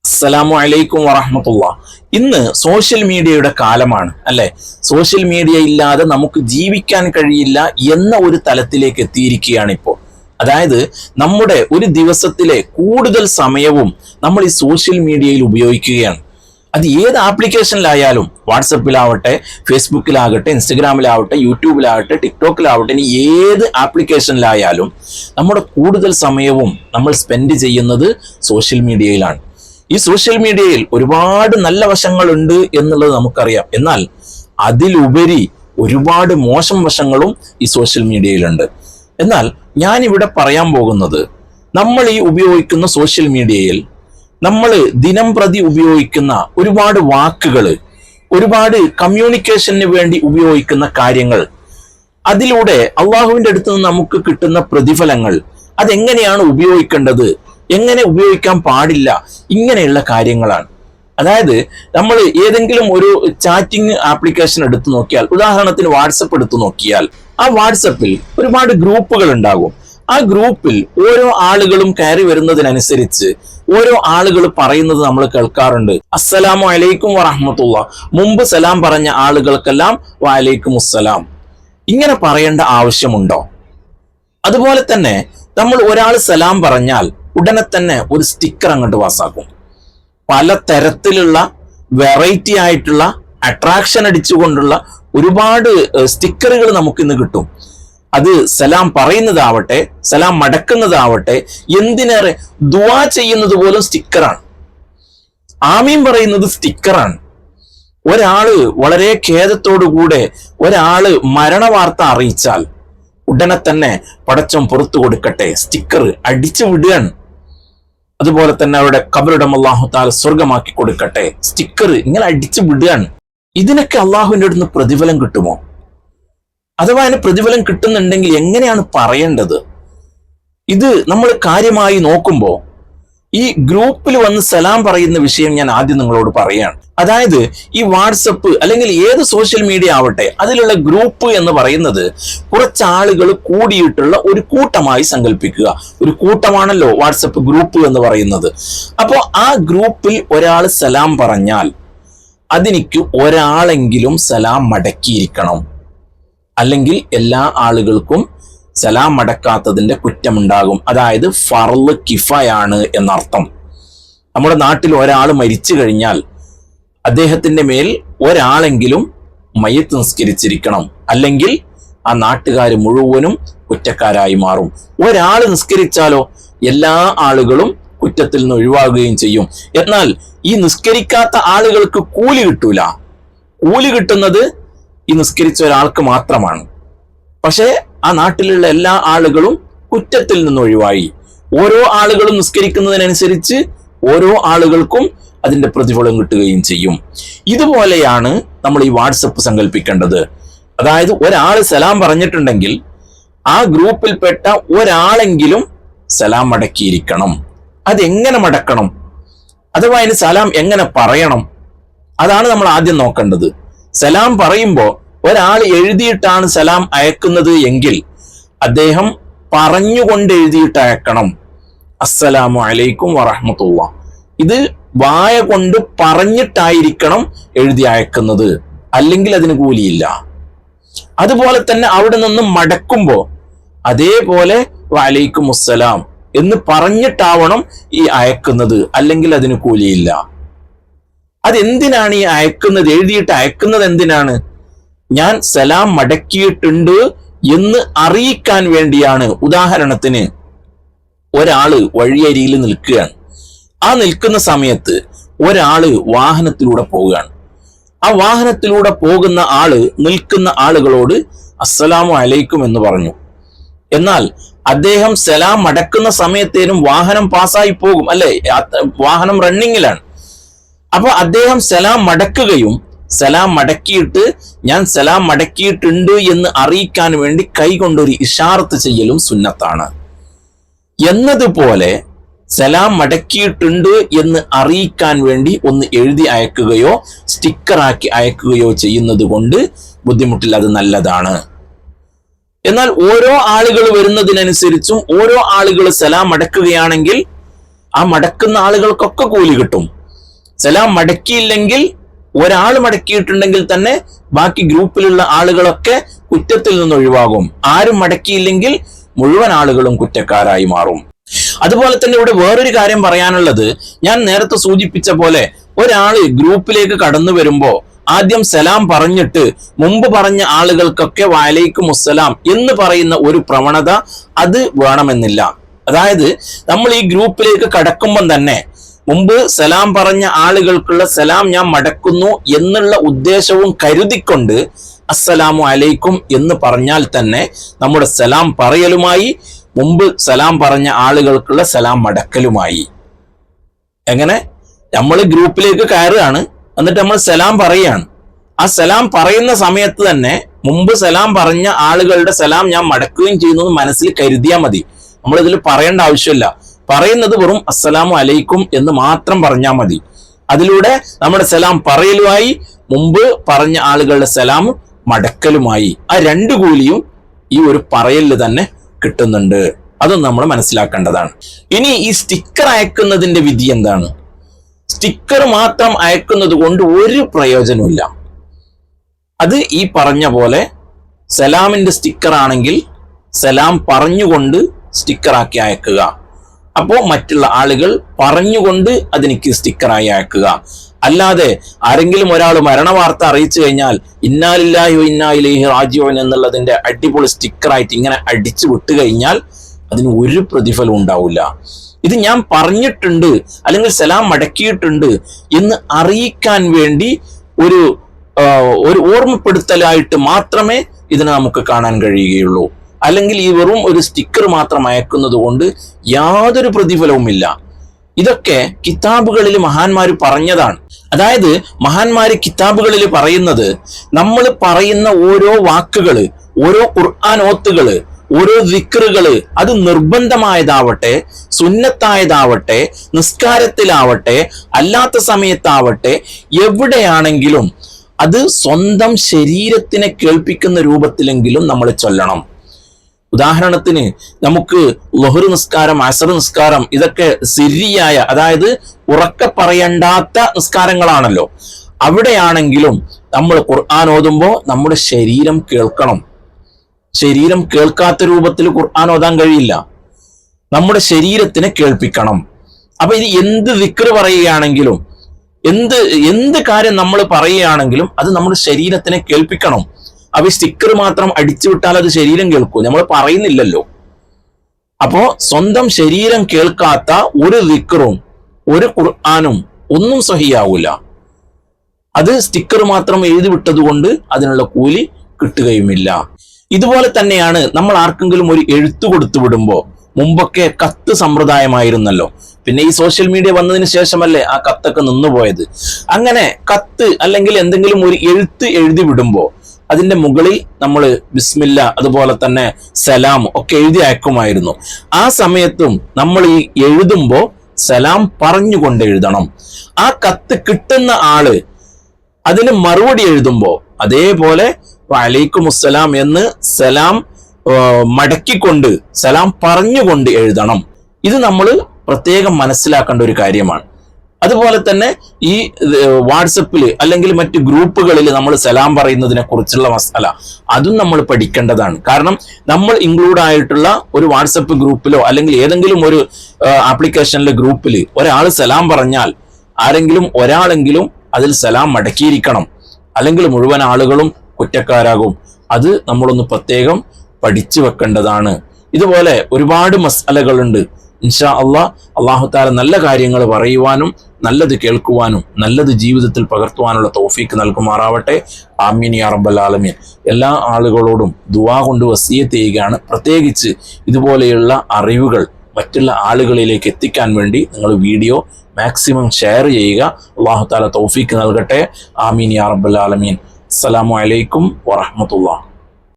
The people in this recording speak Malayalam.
അസ്സലാമു അലൈക്കും വറഹ്മത്തുള്ളാഹ്. ഇന്ന് സോഷ്യൽ മീഡിയയുടെ കാലമാണ് അല്ലെ. സോഷ്യൽ മീഡിയ ഇല്ലാതെ നമുക്ക് ജീവിക്കാൻ കഴിയില്ല എന്ന ഒരു തലത്തിലേക്ക് എത്തിയിരിക്കുകയാണ് ഇപ്പോൾ. അതായത് നമ്മുടെ ഒരു ദിവസത്തിലെ കൂടുതൽ സമയവും നമ്മൾ ഈ സോഷ്യൽ മീഡിയയിൽ ഉപയോഗിക്കുകയാണ്. അത് ഏത് ആപ്ലിക്കേഷനിലായാലും, വാട്സപ്പിലാവട്ടെ, ഫേസ്ബുക്കിലാകട്ടെ, ഇൻസ്റ്റഗ്രാമിലാവട്ടെ, യൂട്യൂബിലാവട്ടെ, ടിക്ടോക്കിലാവട്ടെ, ഇനി ഏത് ആപ്ലിക്കേഷനിലായാലും നമ്മുടെ കൂടുതൽ സമയവും നമ്മൾ സ്പെൻഡ് ചെയ്യുന്നത് സോഷ്യൽ മീഡിയയിലാണ്. ഈ സോഷ്യൽ മീഡിയയിൽ ഒരുപാട് നല്ല വശങ്ങളുണ്ട് എന്നുള്ളത് നമുക്കറിയാം. എന്നാൽ അതിലുപരി ഒരുപാട് മോശം വശങ്ങളും ഈ സോഷ്യൽ മീഡിയയിലുണ്ട്. എന്നാൽ ഞാനിവിടെ പറയാൻ പോകുന്നത്, നമ്മൾ ഈ ഉപയോഗിക്കുന്ന സോഷ്യൽ മീഡിയയിൽ നമ്മൾ ദിനം പ്രതി ഉപയോഗിക്കുന്ന ഒരുപാട് വാക്കുകൾ, ഒരുപാട് കമ്മ്യൂണിക്കേഷന് വേണ്ടി ഉപയോഗിക്കുന്ന കാര്യങ്ങൾ, അതിലൂടെ അള്ളാഹുവിൻ്റെ അടുത്ത് നിന്ന് നമുക്ക് കിട്ടുന്ന പ്രതിഫലങ്ങൾ, അതെങ്ങനെയാണ് ഉപയോഗിക്കേണ്ടത്, എങ്ങനെ ഉപയോഗിക്കാൻ പാടില്ല, ഇങ്ങനെയുള്ള കാര്യങ്ങളാണ്. അതായത് നമ്മൾ ഏതെങ്കിലും ഒരു ചാറ്റിംഗ് ആപ്ലിക്കേഷൻ എടുത്തു നോക്കിയാൽ, ഉദാഹരണത്തിന് വാട്സപ്പ് എടുത്തു നോക്കിയാൽ, ആ വാട്സപ്പിൽ ഒരുപാട് ഗ്രൂപ്പുകൾ ഉണ്ടാകും. ആ ഗ്രൂപ്പിൽ ഓരോ ആളുകളും കയറി വരുന്നതിനനുസരിച്ച് ഓരോ ആളുകൾ പറയുന്നത് നമ്മൾ കേൾക്കാറുണ്ട്. അസ്സലാമു അലൈക്കും വറഹ്മത്തുള്ളാഹ്. മുമ്പ് സലാം പറഞ്ഞ ആളുകൾക്കെല്ലാം വഅലൈക്കും അസ്സലാം. ഇങ്ങനെ പറയേണ്ട ആവശ്യമുണ്ടോ? അതുപോലെ തന്നെ നമ്മൾ ഒരാൾ സലാം പറഞ്ഞാൽ ഉടനെ തന്നെ ഒരു സ്റ്റിക്കർ അങ്ങോട്ട് പാസ്സാക്കും. പല തരത്തിലുള്ള വെറൈറ്റി ആയിട്ടുള്ള അട്രാക്ഷൻ അടിച്ചുകൊണ്ടുള്ള ഒരുപാട് സ്റ്റിക്കറുകൾ നമുക്കിന്ന് കിട്ടും. അത് സലാം പറയുന്നതാവട്ടെ, സലാം മടക്കുന്നതാവട്ടെ, എന്തിനേറെ ദുആ ചെയ്യുന്നത് പോലും സ്റ്റിക്കറാണ്. ആമീൻ പറയുന്നത് സ്റ്റിക്കറാണ്. ഒരാള് വളരെ ഖേദത്തോടുകൂടെ ഒരാള് മരണവാർത്ത അറിയിച്ചാൽ ഉടനെ തന്നെ പടച്ചോൻ പുറത്തു കൊടുക്കട്ടെ സ്റ്റിക്കർ അടിച്ചു വിടുകയാണ്. അതുപോലെ തന്നെ അവരുടെ ഖബറിടം അല്ലാഹു തആല സ്വർഗമാക്കി കൊടുക്കട്ടെ സ്റ്റിക്കർ ഇങ്ങനെ അടിച്ചു വിടുകയാണ്. ഇതിനൊക്കെ അള്ളാഹുവിൻ്റെ അടുത്ത് പ്രതിഫലം കിട്ടുമോ? അഥവാ അതിന് പ്രതിഫലം കിട്ടുന്നുണ്ടെങ്കിൽ എങ്ങനെയാണ് പറയേണ്ടത്? ഇത് നമ്മൾ കാര്യമായി നോക്കുമ്പോൾ ഈ ഗ്രൂപ്പിൽ വന്ന് സലാം പറയുന്ന വിഷയം ഞാൻ ആദ്യം നിങ്ങളോട് പറയാണ്. അതായത് ഈ വാട്സപ്പ് അല്ലെങ്കിൽ ഏത് സോഷ്യൽ മീഡിയ ആവട്ടെ, അതിലുള്ള ഗ്രൂപ്പ് എന്ന് പറയുന്നത് കുറച്ചാളുകൾ കൂടിയിട്ടുള്ള ഒരു കൂട്ടമായി സങ്കല്പിക്കുക. ഒരു കൂട്ടമാണല്ലോ വാട്സപ്പ് ഗ്രൂപ്പ് എന്ന് പറയുന്നത്. അപ്പോൾ ആ ഗ്രൂപ്പിൽ ഒരാൾ സലാം പറഞ്ഞാൽ അതിനിക്ക് ഒരാളെങ്കിലും സലാം മടക്കിയിരിക്കണം. അല്ലെങ്കിൽ എല്ലാ ആളുകൾക്കും സലാം മടക്കാത്തതിന്റെ കുറ്റമുണ്ടാകും. അതായത് ഫർള് കിഫയാണ് എന്നർത്ഥം. നമ്മുടെ നാട്ടിൽ ഒരാൾ മരിച്ചു കഴിഞ്ഞാൽ അദ്ദേഹത്തിന്റെ മേൽ ഒരാളെങ്കിലും മയ്യത്ത് നിസ്കരിച്ചിരിക്കണം. അല്ലെങ്കിൽ ആ നാട്ടുകാർ മുഴുവനും കുറ്റക്കാരായി മാറും. ഒരാൾ നിസ്കരിച്ചാലോ എല്ലാ ആളുകളും കുറ്റത്തിൽ നിന്ന് ഒഴിവാകുകയും ചെയ്യും. എന്നാൽ ഈ നിസ്കരിക്കാത്ത ആളുകൾക്ക് കൂലി കിട്ടൂല. കൂലി കിട്ടുന്നത് ഈ നിസ്കരിച്ച ഒരാൾക്ക് മാത്രമാണ്. പക്ഷേ ആ നാട്ടിലുള്ള എല്ലാ ആളുകളും കുറ്റത്തിൽ നിന്ന് ഒഴിവായി. ഓരോ ആളുകളും നിസ്കരിക്കുന്നതിനനുസരിച്ച് ഓരോ ആളുകൾക്കും അതിന്റെ പ്രതിഫലം കിട്ടുകയും ചെയ്യും. ഇതുപോലെയാണ് നമ്മൾ ഈ വാട്സപ്പ് സങ്കല്പിക്കേണ്ടത്. അതായത് ഒരാൾ സലാം പറഞ്ഞിട്ടുണ്ടെങ്കിൽ ആ ഗ്രൂപ്പിൽപ്പെട്ട ഒരാളെങ്കിലും സലാം മടക്കിയിരിക്കണം. അതെങ്ങനെ മടക്കണം, അഥവാ അതിന് സലാം എങ്ങനെ പറയണം, അതാണ് നമ്മൾ ആദ്യം നോക്കേണ്ടത്. സലാം പറയുമ്പോൾ ഒരാൾ എഴുതിയിട്ടാണ് സലാം അയക്കുന്നത് എങ്കിൽ അദ്ദേഹം പറഞ്ഞുകൊണ്ട് എഴുതിയിട്ട് അയക്കണം. അസ്സലാമു അലൈക്കും വറഹ്മത്തുള്ളാഹ്. ഇത് വായ കൊണ്ട് പറഞ്ഞിട്ടായിരിക്കണം എഴുതി അയക്കുന്നത്, അല്ലെങ്കിൽ അതിന് കൂലിയില്ല. അതുപോലെ തന്നെ അവിടെ നിന്ന് മടക്കുമ്പോൾ അതേപോലെ വഅലൈക്കും അസ്സലാം എന്ന് പറഞ്ഞിട്ടാവണം ഈ അയക്കുന്നത്, അല്ലെങ്കിൽ അതിന് കൂലിയില്ല. അതെന്തിനാണ് ഈ അയക്കുന്നത്, എഴുതിയിട്ട് അയക്കുന്നത് എന്തിനാണ്? ഞാൻ സലാം മടക്കിയിട്ടുണ്ട് എന്ന് അറിയിക്കാൻ വേണ്ടിയാണ്. ഉദാഹരണത്തിന് ഒരാള് വഴിയരിയിൽ നിൽക്കുകയാണ്. ആ നിൽക്കുന്ന സമയത്ത് ഒരാള് വാഹനത്തിലൂടെ പോവുകയാണ്. ആ വാഹനത്തിലൂടെ പോകുന്ന ആള് നിൽക്കുന്ന ആളുകളോട് അസ്സലാമു അലൈക്കും എന്ന് പറഞ്ഞു. എന്നാൽ അദ്ദേഹം സലാം മടക്കുന്ന സമയത്തേനും വാഹനം പാസ്സായി പോകും അല്ലെ, വാഹനം റണ്ണിങ്ങിലാണ്. അപ്പൊ അദ്ദേഹം സലാം മടക്കുകയും സലാം മടക്കിയിട്ട് ഞാൻ സലാം മടക്കിയിട്ടുണ്ട് എന്ന് അറിയിക്കാൻ വേണ്ടി കൈകൊണ്ടൊരു ഇഷാറത്ത് ചെയ്യലും സുന്നത്താണ്. എന്നതുപോലെ സലാം മടക്കിയിട്ടുണ്ട് എന്ന് അറിയിക്കാൻ വേണ്ടി ഒന്ന് എഴുതി അയക്കുകയോ സ്റ്റിക്കറാക്കി അയക്കുകയോ ചെയ്യുന്നത് കൊണ്ട് ബുദ്ധിമുട്ടില്ല, അത് നല്ലതാണ്. എന്നാൽ ഓരോ ആളുകൾ വരുന്നതിനനുസരിച്ചും ഓരോ ആളുകൾ സലാം മടക്കുകയാണെങ്കിൽ ആ മടക്കുന്ന ആളുകൾക്കൊക്കെ കൂലി കിട്ടും. സലാം മടക്കിയില്ലെങ്കിൽ, ഒരാൾ മടക്കിയിട്ടുണ്ടെങ്കിൽ തന്നെ ബാക്കി ഗ്രൂപ്പിലുള്ള ആളുകളൊക്കെ കുറ്റത്തിൽ നിന്ന് ഒഴിവാകും. ആരും മടക്കിയില്ലെങ്കിൽ മുഴുവൻ ആളുകളും കുറ്റക്കാരായി മാറും. അതുപോലെ തന്നെ ഇവിടെ വേറൊരു കാര്യം പറയാനുള്ളത്, ഞാൻ നേരത്തെ സൂചിപ്പിച്ച പോലെ ഒരാള് ഗ്രൂപ്പിലേക്ക് കടന്നു വരുമ്പോ ആദ്യം സലാം പറഞ്ഞിട്ട് മുമ്പ് പറഞ്ഞ ആളുകൾക്കൊക്കെ വഅലൈക്കും അസ്സലാം എന്ന് പറയുന്ന ഒരു പ്രവണത അത് വേണമെന്നില്ല. അതായത് നമ്മൾ ഈ ഗ്രൂപ്പിലേക്ക് കടക്കുമ്പം തന്നെ മുമ്പ് സലാം പറഞ്ഞ ആളുകൾക്കുള്ള സലാം ഞാൻ മടക്കുന്നു എന്നുള്ള ഉദ്ദേശവും കരുതിക്കൊണ്ട് അസ്സലാമു അലൈക്കും എന്ന് പറഞ്ഞാൽ തന്നെ നമ്മുടെ സലാം പറയലുമായി, മുമ്പ് സലാം പറഞ്ഞ ആളുകൾക്കുള്ള സലാം മടക്കലുമായി. എങ്ങനെ? നമ്മൾ ഗ്രൂപ്പിലേക്ക് കയറുകയാണ്, എന്നിട്ട് നമ്മൾ സലാം പറയുകയാണ്. ആ സലാം പറയുന്ന സമയത്ത് തന്നെ മുമ്പ് സലാം പറഞ്ഞ ആളുകളുടെ സലാം ഞാൻ മടക്കുകയും ചെയ്യുന്നത് മനസ്സിൽ കരുതിയാൽ മതി. നമ്മളിതിൽ പറയേണ്ട ആവശ്യമില്ല. പറയുന്നത് വെറും അസ്സലാമു അലൈക്കും എന്ന് മാത്രം പറഞ്ഞാൽ മതി. അതിലൂടെ നമ്മുടെ സലാം പറയലുമായി, മുമ്പ് പറഞ്ഞ ആളുകളുടെ സലാം മടക്കലുമായി. ആ രണ്ട് കൂലിയും ഈ ഒരു പറയലിൽ തന്നെ കിട്ടുന്നുണ്ട്. അതും നമ്മൾ മനസ്സിലാക്കേണ്ടതാണ്. ഇനി ഈ സ്റ്റിക്കർ അയക്കുന്നതിന്റെ വിധി എന്താണ്? സ്റ്റിക്കർ മാത്രം അയക്കുന്നത് കൊണ്ട് ഒരു പ്രയോജനമില്ല. അത് ഈ പറഞ്ഞ പോലെ സലാമിന്റെ സ്റ്റിക്കർ ആണെങ്കിൽ സലാം പറഞ്ഞുകൊണ്ട് സ്റ്റിക്കറാക്കി അയക്കുക. അപ്പോൾ മറ്റുള്ള ആളുകൾ പറഞ്ഞുകൊണ്ട് അതെനിക്ക് സ്റ്റിക്കറായി അയക്കുക. അല്ലാതെ ആരെങ്കിലും ഒരാൾ മരണവാർത്ത അറിയിച്ചു കഴിഞ്ഞാൽ ഇന്നാ ലില്ലാഹി വ ഇന്നാ ഇലൈഹി റാജിഊൻ എന്നുള്ളതിന്റെ അടിപൊളി സ്റ്റിക്കറായിട്ട് ഇങ്ങനെ അടിച്ചു വിട്ടു കഴിഞ്ഞാൽ അതിന് ഒരു പ്രതിഫലം ഉണ്ടാവില്ല. ഇത് ഞാൻ പറഞ്ഞിട്ടുണ്ട് അല്ലെങ്കിൽ സലാം മടക്കിയിട്ടുണ്ട് എന്ന് അറിയിക്കാൻ വേണ്ടി ഒരു ഓർമ്മപ്പെടുത്തലായിട്ട് മാത്രമേ ഇതിനെ നമുക്ക് കാണാൻ കഴിയുകയുള്ളൂ. അല്ലെങ്കിൽ ഈ വെറും ഒരു സ്റ്റിക്കർ മാത്രം അയക്കുന്നത് കൊണ്ട് യാതൊരു പ്രതിഫലവുമില്ല. ഇതൊക്കെ കിതാബുകളിൽ മഹാന്മാര് പറഞ്ഞതാണ്. അതായത് മഹാന്മാര് കിതാബുകളിൽ പറയുന്നത്, നമ്മൾ പറയുന്ന ഓരോ വാക്കുകള്, ഓരോ ഖുർആൻ ഓത്തുകള്, ഓരോ ദിക്റുകള്, അത് നിർബന്ധമായതാവട്ടെ, സുന്നത്തായതാവട്ടെ, നിസ്കാരത്തിലാവട്ടെ, അല്ലാത്ത സമയത്താവട്ടെ, എവിടെയാണെങ്കിലും അത് സ്വന്തം ശരീരത്തിനെ കേൾപ്പിക്കുന്ന രൂപത്തിലെങ്കിലും നമ്മൾ ചൊല്ലണം. ഉദാഹരണത്തിന് നമുക്ക് ളുഹർ നിസ്കാരം, അസർ നിസ്കാരം, ഇതൊക്കെ സിരിയായ, അതായത് ഉറക്കെ പറയണ്ടാത്ത നിസ്കാരങ്ങളാണല്ലോ. അവിടെയാണെങ്കിലും നമ്മൾ ഖുർആൻ ഓതുമ്പോൾ നമ്മുടെ ശരീരം കേൾക്കണം. ശരീരം കേൾക്കാത്ത രൂപത്തിൽ ഖുർആൻ ഓതാൻ കഴിയില്ല. നമ്മുടെ ശരീരത്തിനെ കേൾപ്പിക്കണം. അപ്പൊ ഇത് എന്ത് ദിക്ർ പറയുകയാണെങ്കിലും, എന്ത് കാര്യം നമ്മൾ പറയുകയാണെങ്കിലും അത് നമ്മുടെ ശരീരത്തിനെ കേൾപ്പിക്കണം. അപ്പൊ സ്റ്റിക്കർ മാത്രം അടിച്ചു വിട്ടാൽ അത് ശരീരം കേൾക്കൂ? നമ്മൾ പറയുന്നില്ലല്ലോ. അപ്പോ സ്വന്തം ശരീരം കേൾക്കാത്ത ഒരു ദിക്റും ഒരു ഖുർആനും ഒന്നും സഹിയാവൂല. അത് സ്റ്റിക്കർ മാത്രം എഴുതി വിട്ടത് കൊണ്ട് അതിനുള്ള കൂലി കിട്ടുകയുമില്ല. ഇതുപോലെ തന്നെയാണ് നമ്മൾ ആർക്കെങ്കിലും ഒരു എഴുത്തു കൊടുത്തു വിടുമ്പോ, മുമ്പൊക്കെ കത്ത് സമ്പ്രദായമായിരുന്നല്ലോ. പിന്നെ ഈ സോഷ്യൽ മീഡിയ വന്നതിന് ശേഷമല്ലേ ആ കത്തൊക്കെ നിന്നുപോയത്. അങ്ങനെ കത്ത് അല്ലെങ്കിൽ എന്തെങ്കിലും ഒരു എഴുത്ത് എഴുതി വിടുമ്പോ അതിന്റെ മുകളിൽ നമ്മൾ ബിസ്മില്ല, അതുപോലെ തന്നെ സലാം ഒക്കെ എഴുതി അയക്കുമായിരുന്നു. ആ സമയത്തും നമ്മൾ ഈ എഴുതുമ്പോ സലാം പറഞ്ഞുകൊണ്ട് എഴുതണം. ആ കത്ത് കിട്ടുന്ന ആള് അതിന് മറുപടി എഴുതുമ്പോ അതേപോലെ വഅലൈക്കും അസ്സലാം എന്ന് സലാം മടക്കിക്കൊണ്ട് സലാം പറഞ്ഞുകൊണ്ട് എഴുതണം. ഇത് നമ്മൾ പ്രത്യേകം മനസ്സിലാക്കേണ്ട ഒരു കാര്യമാണ്. അതുപോലെ തന്നെ ഈ വാട്സപ്പിൽ അല്ലെങ്കിൽ മറ്റ് ഗ്രൂപ്പുകളിൽ നമ്മൾ സലാം പറയുന്നതിനെ കുറിച്ചുള്ള മസാല അതും നമ്മൾ പഠിക്കേണ്ടതാണ്. കാരണം നമ്മൾ ഇൻക്ലൂഡ് ആയിട്ടുള്ള ഒരു വാട്സപ്പ് ഗ്രൂപ്പിലോ അല്ലെങ്കിൽ ഏതെങ്കിലും ഒരു ആപ്ലിക്കേഷനിലെ ഗ്രൂപ്പിൽ ഒരാൾ സലാം പറഞ്ഞാൽ ആരെങ്കിലും ഒരാളെങ്കിലും അതിൽ സലാം മടക്കിയിരിക്കണം. അല്ലെങ്കിൽ മുഴുവൻ ആളുകളും കുറ്റക്കാരാകും. അത് നമ്മളൊന്ന് പ്രത്യേകം പഠിച്ചു വെക്കേണ്ടതാണ്. ഇതുപോലെ ഒരുപാട് മസാലകളുണ്ട്. ഇൻഷാ അല്ലാഹു തആല നല്ല കാര്യങ്ങൾ പറയുവാനും നല്ലത് കേൾക്കുവാനും നല്ലത് ജീവിതത്തിൽ പകർത്തുവാനുള്ള തൗഫീക്ക് നൽകുമാറാവട്ടെ. ആമീൻ യാ റബ്ബൽ ആലമീൻ. എല്ലാ ആളുകളോടും ദുആ കൊണ്ട് വസിയത്ത് ചെയ്യുകയാണ്. പ്രത്യേകിച്ച് ഇതുപോലെയുള്ള അറിവുകൾ മറ്റുള്ള ആളുകളിലേക്ക് എത്തിക്കാൻ വേണ്ടി നിങ്ങൾ വീഡിയോ മാക്സിമം ഷെയർ ചെയ്യുക. അല്ലാഹു തആല തൗഫീക്ക് നൽകട്ടെ. ആമീൻ യാ റബ്ബൽ ആലമീൻ. അസ്സലാമു അലൈക്കും വറഹ്മത്തുള്ളാഹി.